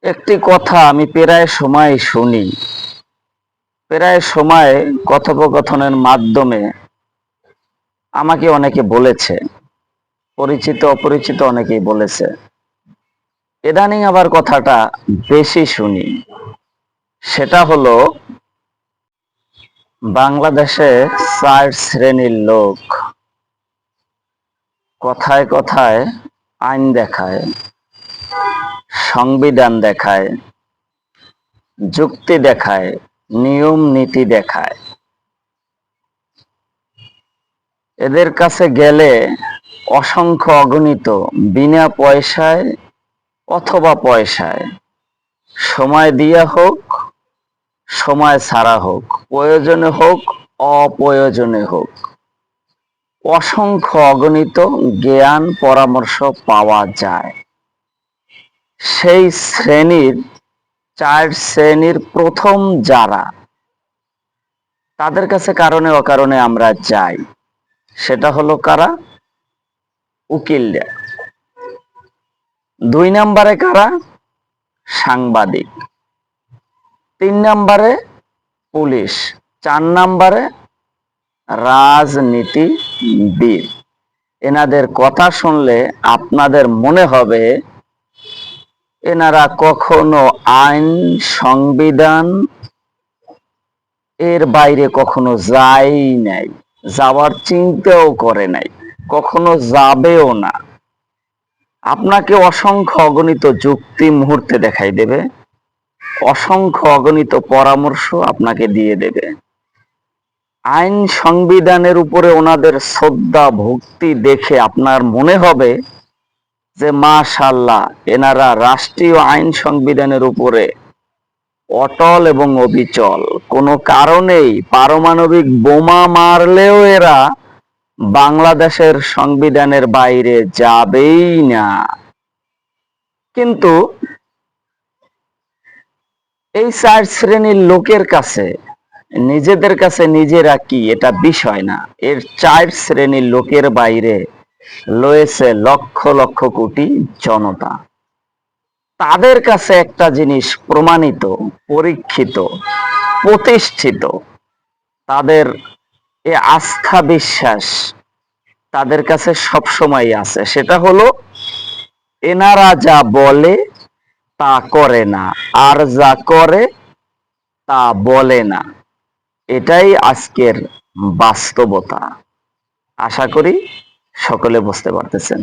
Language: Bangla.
একটি কথা আমি প্রায় সময় শুনি, প্রায় সময় কথোপকথনের মাধ্যমে আমাকে অনেকে বলেছে, পরিচিত অপরিচিত অনেকেই বলেছে। ইদানিং আবার কথাটা বেশি শুনি, সেটা হলো বাংলাদেশে 4 শ্রেণীর লোক কথায় কথায় আইন দেখায়, সংবিধান দেখায়, যুক্তি দেখায়, নিয়ম নীতি দেখায়। এদের কাছে গেলে অসংখ্য অগণিত বিনা পয়সায় অথবা পয়সায়, সময় দিয়া হোক সময় ছাড়া হোক, প্রয়োজনে হোক অপ্রয়োজনে হোক, অসংখ্য অগণিত জ্ঞান পরামর্শ পাওয়া যায়। সেই শ্রেণীর 4 শ্রেণীর প্রথম যারা, তাদের কাছে কারণে অকারণে আমরা যাই। সেটা হলো কারা? উকিলরা। 2 নম্বরে কারা? সাংবাদিক। 3 নম্বরে পুলিশ। 4 নম্বরে রাজনীতিবিদ। এনাদের কথা শুনলে আপনাদের মনে হবে এনারা কখনো আইন সংবিধান এর বাইরে কখনো যায় নাই, যাওয়ার চিন্তাও করে নাই, কখনো যাবেও না। আপনাকে অসংখ্য অগণিত যুক্তি মুহূর্তে দেখাই দেবে, অসংখ্য অগণিত পরামর্শ আপনাকে দিয়ে দেবে। আইন সংবিধানের উপরে ওনাদের শ্রদ্ধা ভক্তি দেখে আপনার মনে হবে যে মাশাআল্লাহ, এনারা রাষ্ট্রীয় আইন সংবিধানের উপরে অটল এবং অবিচল। কোনো কারণেই পারমাণবিক বোমা মারলেও এরা বাংলাদেশের সংবিধানের বাইরে যাবেই না। কিন্তু এই 4 শ্রেণীর লোকের কাছে, নিজেদের কাছে নিজেরা কি এটা বিষয় না, এর 4 শ্রেণীর লোকের বাইরে রয়েছে লক্ষ লক্ষ কোটি জনতা। তাদের কাছে একটা জিনিস প্রমাণিত, পরীক্ষিত, প্রতিষ্ঠিত, তাদের এ আস্থা বিশ্বাস তাদের কাছে সবসময় আছে। সেটা হলো এনারা যা বলে তা করে না, আর যা করে তা বলে না। এটাই আজকের বাস্তবতা। আশা করি সকলে বুঝতে পারতেছেন।